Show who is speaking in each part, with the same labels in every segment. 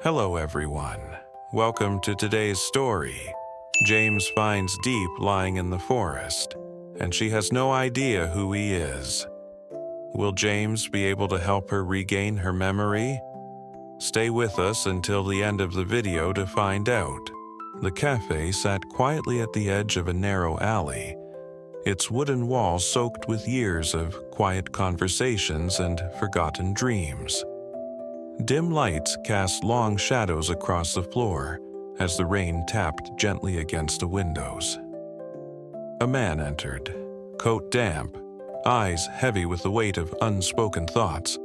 Speaker 1: Hello everyone. Welcome to today's story. James finds Diep lying in the forest, and she has no idea who he is. Will James be able to help her regain her memory? Stay with us until the end of the video to find out. The cafe sat quietly at the edge of a narrow alley, its wooden walls soaked with years of quiet conversations and forgotten dreams. Dim lights cast long shadows across the floor as the rain tapped gently against the windows. A man entered, coat damp, eyes heavy with the weight of unspoken thoughts.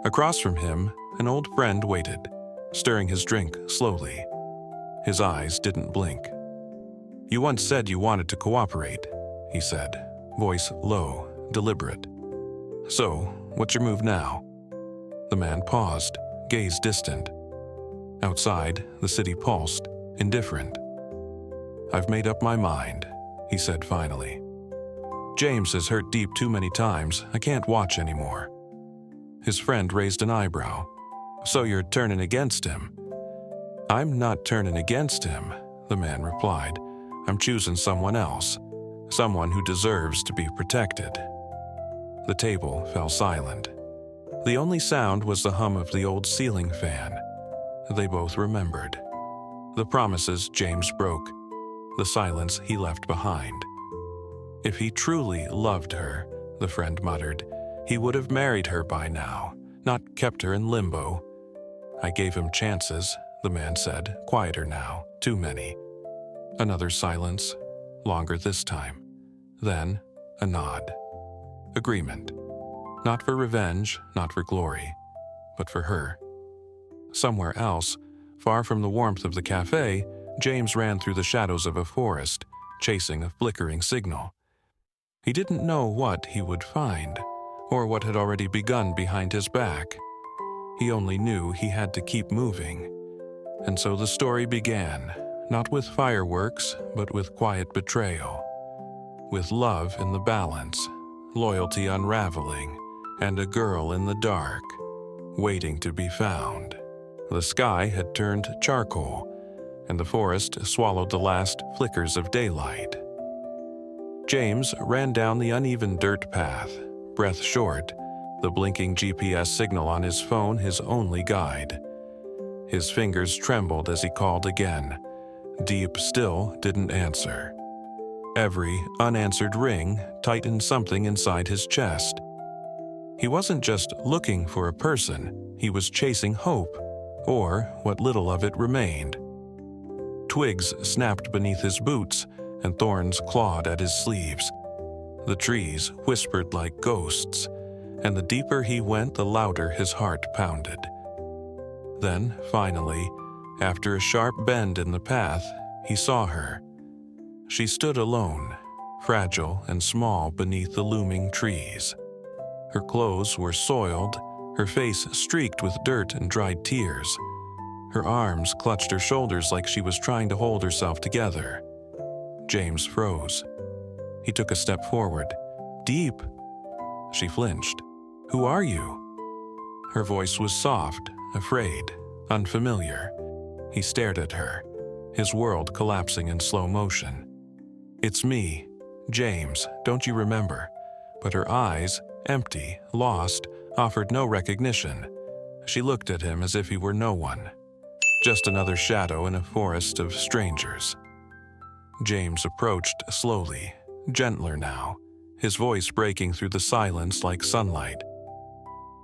Speaker 1: Across from him, an old friend waited, stirring his drink slowly. His eyes didn't blink. "You once said you wanted to cooperate," he said, voice low, deliberate. "So, what's your move now?" The man paused, gaze distant. Outside, the city pulsed, indifferent. "I've made up my mind," he said finally. "James has hurt Diep too many times. I can't watch anymore." His friend raised an eyebrow. "So you're turning against him?" "I'm not turning against him," the man replied. "I'm choosing someone else, someone who deserves to be protected." The table fell silent. The only sound was the hum of the old ceiling fan. They both remembered. The promises James broke, the silence he left behind. If he truly loved her, the friend muttered, he would have married her by now, not kept her in limbo. "I gave him chances," the man said, quieter now, too many. Another silence, longer this time. Then a nod. Agreement. Not for revenge, not for glory, but for her. Somewhere else, far from the warmth of the cafe, James ran through the shadows of a forest, chasing a flickering signal. He didn't know what he would find, or what had already begun behind his back. He only knew he had to keep moving. And so the story began, not with fireworks, but with quiet betrayal. With love in the balance, loyalty unraveling, and a girl in the dark, waiting to be found. The sky had turned charcoal, and the forest swallowed the last flickers of daylight. James ran down the uneven dirt path, breath short, the blinking GPS signal on his phone his only guide. His fingers trembled as he called again. Diep still didn't answer. Every unanswered ring tightened something inside his chest. He wasn't just looking for a person, he was chasing hope, or what little of it remained. Twigs snapped beneath his boots, and thorns clawed at his sleeves. The trees whispered like ghosts, and the deeper he went, the louder his heart pounded. Then, finally, after a sharp bend in the path, he saw her. She stood alone, fragile and small beneath the looming trees. Her clothes were soiled, her face streaked with dirt and dried tears. Her arms clutched her shoulders like she was trying to hold herself together. James froze. He took a step forward. "Diep!" She flinched. "Who are you?" Her voice was soft, afraid, unfamiliar. He stared at her, his world collapsing in slow motion. "It's me, James, don't you remember?" But her eyes, empty, lost, offered no recognition. She looked at him as if he were no one, just another shadow in a forest of strangers. James approached slowly, gentler now, his voice breaking through the silence like sunlight.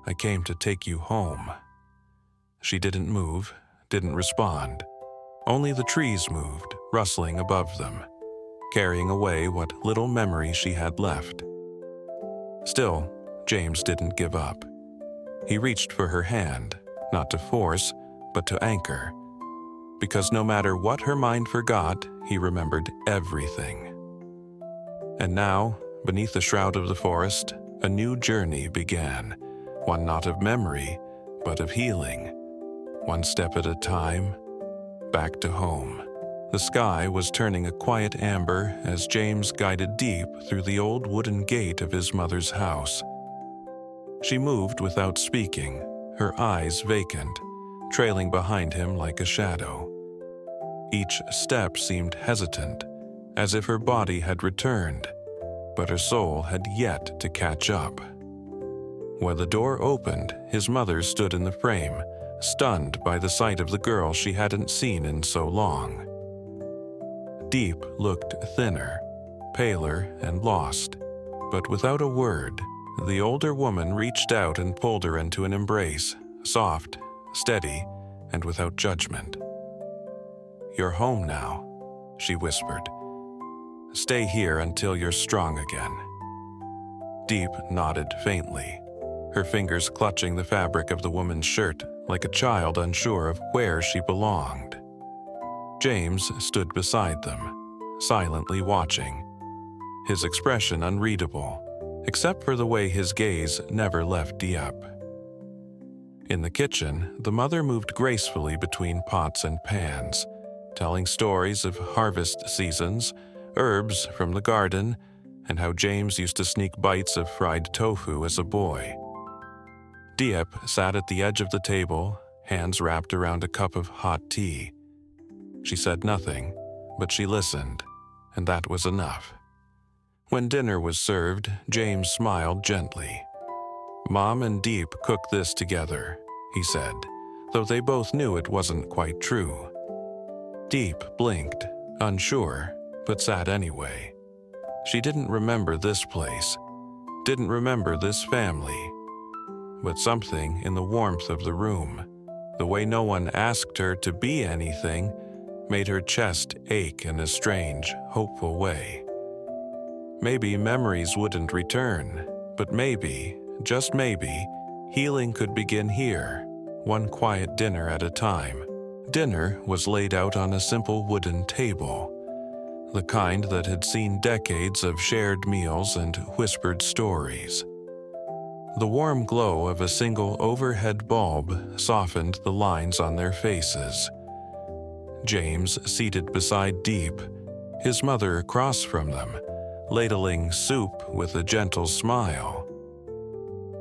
Speaker 1: "I came to take you home." She didn't move, didn't respond. Only the trees moved, rustling above them, carrying away what little memory she had left. Still, James didn't give up. He reached for her hand, not to force, but to anchor. Because no matter what her mind forgot, he remembered everything. And now, beneath the shroud of the forest, a new journey began, one not of memory, but of healing. One step at a time, back to home. The sky was turning a quiet amber as James guided Diep through the old wooden gate of his mother's house. She moved without speaking, her eyes vacant, trailing behind him like a shadow. Each step seemed hesitant, as if her body had returned, but her soul had yet to catch up. When the door opened, his mother stood in the frame, stunned by the sight of the girl she hadn't seen in so long. Diep looked thinner, paler, and lost, but without a word, the older woman reached out and pulled her into an embrace, soft, steady, and without judgment. "You're home now," she whispered. "Stay here until you're strong again." Diep nodded faintly, her fingers clutching the fabric of the woman's shirt like a child unsure of where she belonged. James stood beside them, silently watching, his expression unreadable, except for the way his gaze never left Diep. In the kitchen, the mother moved gracefully between pots and pans, telling stories of harvest seasons, herbs from the garden, and how James used to sneak bites of fried tofu as a boy. Diep sat at the edge of the table, hands wrapped around a cup of hot tea. She said nothing, but she listened, and that was enough. When dinner was served, James smiled gently. "Mom and Diep cooked this together," he said, though they both knew it wasn't quite true. Diep blinked, unsure, but sat anyway. She didn't remember this place, didn't remember this family, but something in the warmth of the room, the way no one asked her to be anything, made her chest ache in a strange, hopeful way. Maybe memories wouldn't return, but maybe, just maybe, healing could begin here, one quiet dinner at a time. Dinner was laid out on a simple wooden table, the kind that had seen decades of shared meals and whispered stories. The warm glow of a single overhead bulb softened the lines on their faces. James seated beside Diep, his mother across from them, ladling soup with a gentle smile.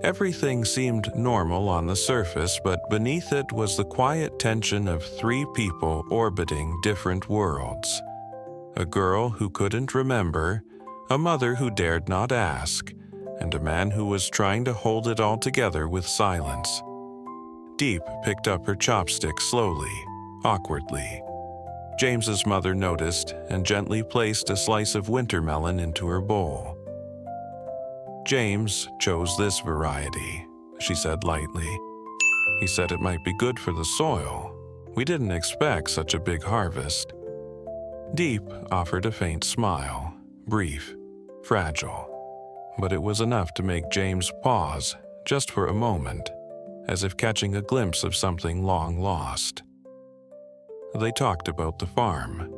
Speaker 1: Everything seemed normal on the surface, but beneath it was the quiet tension of three people orbiting different worlds. A girl who couldn't remember, a mother who dared not ask, and a man who was trying to hold it all together with silence. Diep picked up her chopstick slowly, awkwardly. James's mother noticed and gently placed a slice of wintermelon into her bowl. "James chose this variety," she said lightly. "He said it might be good for the soil. We didn't expect such a big harvest." Diep offered a faint smile, brief, fragile, but it was enough to make James pause just for a moment, as if catching a glimpse of something long lost. They talked about the farm,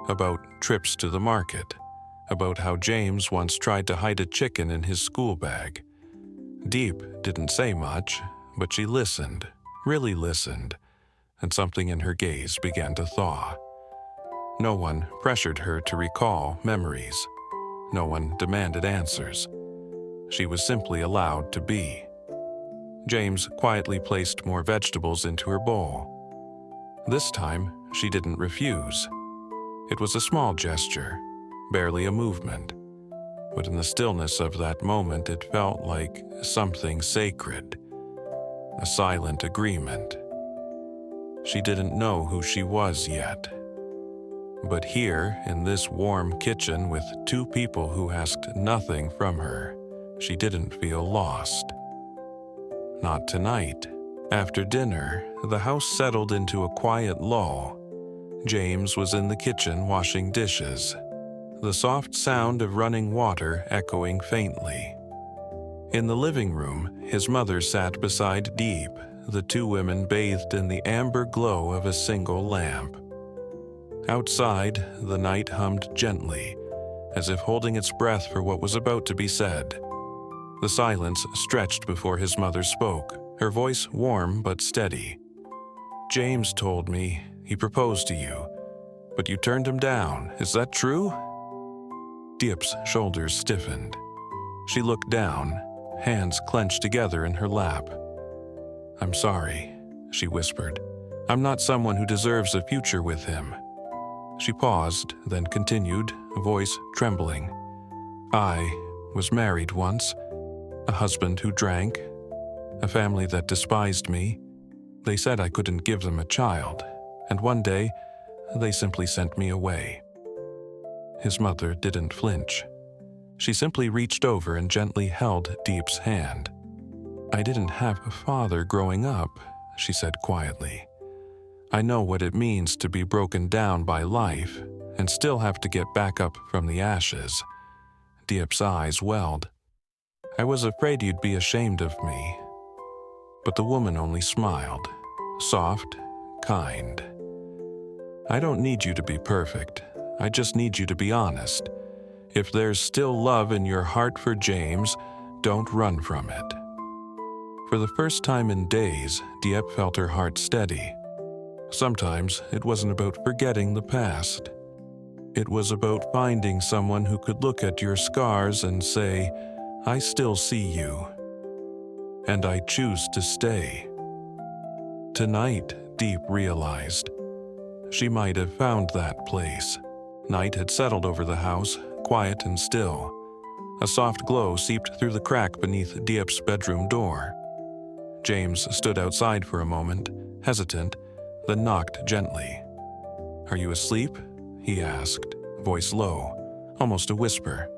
Speaker 1: about trips to the market, about how James once tried to hide a chicken in his school bag. Diep didn't say much, but she listened, really listened, and something in her gaze began to thaw. No one pressured her to recall memories. No one demanded answers. She was simply allowed to be. James quietly placed more vegetables into her bowl. This time, she didn't refuse. It was a small gesture, barely a movement, but in the stillness of that moment it felt like something sacred, a silent agreement. She didn't know who she was yet. But here, in this warm kitchen with two people who asked nothing from her, she didn't feel lost. Not tonight. After dinner, the house settled into a quiet lull. James was in the kitchen washing dishes, the soft sound of running water echoing faintly. In the living room, his mother sat beside Diep, the two women bathed in the amber glow of a single lamp. Outside, the night hummed gently, as if holding its breath for what was about to be said. The silence stretched before his mother spoke, her voice warm but steady. "James told me he proposed to you, but you turned him down. Is that true?" Diep's shoulders stiffened. She looked down, hands clenched together in her lap. "I'm sorry," she whispered. I'm not someone who deserves a future with him." She paused, then continued, voice trembling. "I was married once, a husband who drank, a family that despised me. They said I couldn't give them a child, and one day, they simply sent me away." His mother didn't flinch. She simply reached over and gently held Diep's hand. "I didn't have a father growing up," she said quietly. "I know what it means to be broken down by life and still have to get back up from the ashes." Diep's eyes welled. "I was afraid you'd be ashamed of me." But the woman only smiled, soft, kind. "I don't need you to be perfect. I just need you to be honest. If there's still love in your heart for James, don't run from it." For the first time in days, Diep felt her heart steady. Sometimes it wasn't about forgetting the past. It was about finding someone who could look at your scars and say, "I still see you, and I choose to stay." Tonight, Diep realized she might have found that place. Night had settled over the house, quiet and still. A soft glow seeped through the crack beneath Diep's bedroom door. James stood outside for a moment, hesitant, then knocked gently. "Are you asleep?" he asked, voice low, almost a whisper.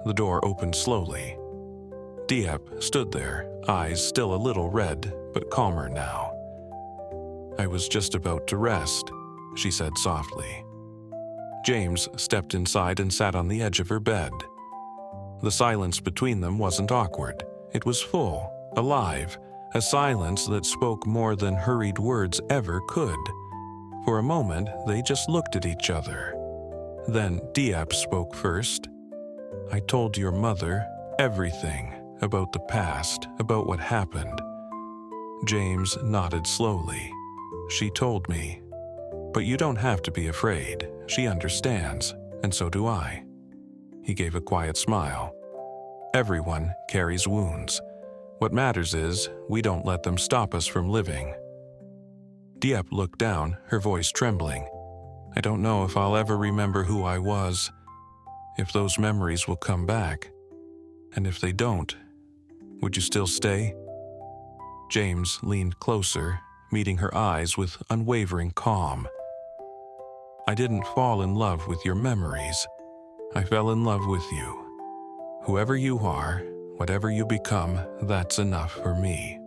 Speaker 1: The door opened slowly. Diep stood there, eyes still a little red, but calmer now. "I was just about to rest," she said softly. James stepped inside and sat on the edge of her bed. The silence between them wasn't awkward. It was full, alive, a silence that spoke more than hurried words ever could. For a moment, they just looked at each other. Then Diep spoke first. "I told your mother everything about the past, about what happened." James nodded slowly. "She told me. But you don't have to be afraid. She understands, and so do I." He gave a quiet smile. "Everyone carries wounds. What matters is we don't let them stop us from living." Diep looked down, her voice trembling. "I don't know if I'll ever remember who I was, if those memories will come back. And if they don't, would you still stay?" James leaned closer, meeting her eyes with unwavering calm. "I didn't fall in love with your memories. I fell in love with you. Whoever you are, whatever you become, that's enough for me."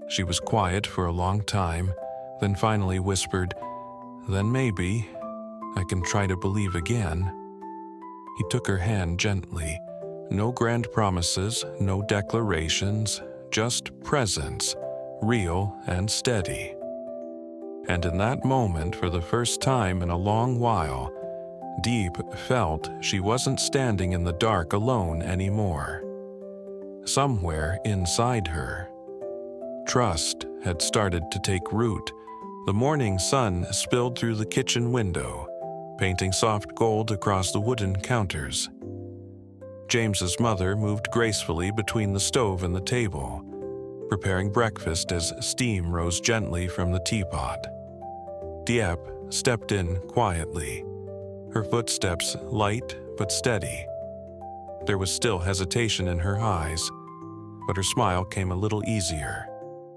Speaker 1: She was quiet for a long time, then finally whispered, "Then maybe I can try to believe again." He took her hand gently. No grand promises, no declarations, just presence, real and steady. And in that moment, for the first time in a long while, Diep felt she wasn't standing in the dark alone anymore. Somewhere inside her, trust had started to take root. The morning sun spilled through the kitchen window, painting soft gold across the wooden counters. James's mother moved gracefully between the stove and the table, preparing breakfast as steam rose gently from the teapot. Diep stepped in quietly, her footsteps light but steady. There was still hesitation in her eyes, but her smile came a little easier.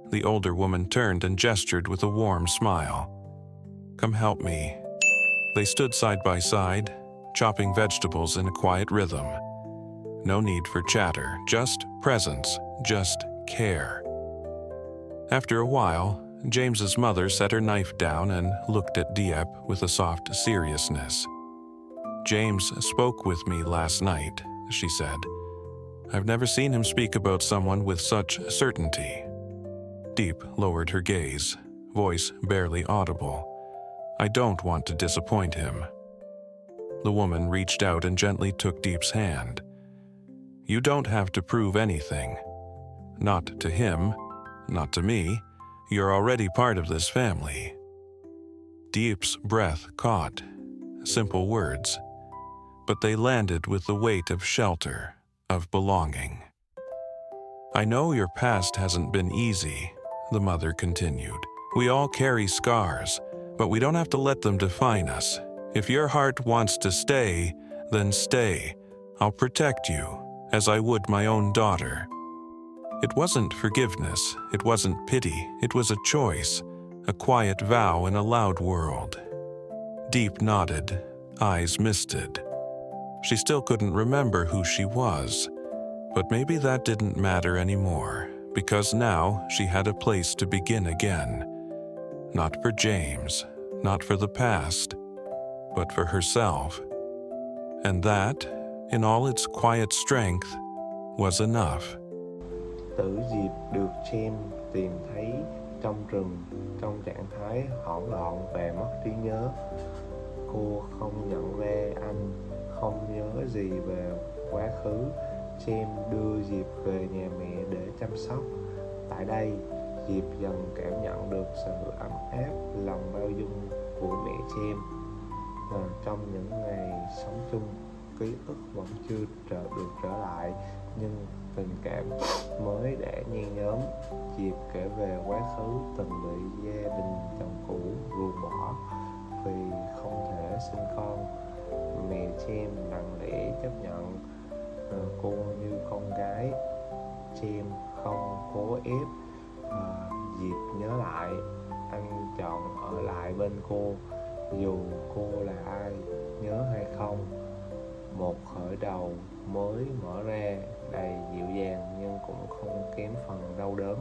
Speaker 1: The older woman turned and gestured with a warm smile. "Come help me." They stood side by side, chopping vegetables in a quiet rhythm. No need for chatter, just presence, just care. After a while, James's mother set her knife down and looked at Diep with a soft seriousness. "James spoke with me last night," she said. "I've never seen him speak about someone with such certainty." Diep lowered her gaze, voice barely audible. "I don't want to disappoint him." The woman reached out and gently took Diep's hand. "You don't have to prove anything. Not to him, not to me. You're already part of this family." Diep's breath caught. Simple words, but they landed with the weight of shelter, of belonging. "I know your past hasn't been easy," the mother continued, We all carry scars, but we don't have to let them define us. If your heart wants to stay, then stay. I'll protect you, as I would my own daughter. It wasn't forgiveness, it wasn't pity, it was a choice, a quiet vow in a loud world. Diep nodded, eyes misted. She still couldn't remember who she was, but maybe that didn't matter anymore, because now she had a place to begin again. Not for James, not for the past, but for herself. And that, in all its quiet strength, was enough.
Speaker 2: Tu Diep được James tìm thấy trong rừng trong trạng thái hoảng loạn và mất trí nhớ. Cô không nhận ra anh, không nhớ gì về quá khứ. James đưa Diep về nhà mẹ để chăm sóc. Tại đây, Diep dần cảm nhận được sự ấm áp, lòng bao dung của mẹ James. Trong những ngày sống chung, ký ức vẫn chưa được trở lại, nhưng tình cảm mới đã nhen nhóm. Diep kể về quá khứ từng bị gia đình chồng cũ ruồng bỏ vì không thể sinh con. Mẹ James lặng lẽ chấp nhận cô như con gái. James không cố ép Diep nhớ lại. Anh chọn ở lại bên cô dù cô là ai, nhớ hay không. Một khởi đầu mới mở ra, đầy dịu dàng nhưng cũng không kém phần đau đớn.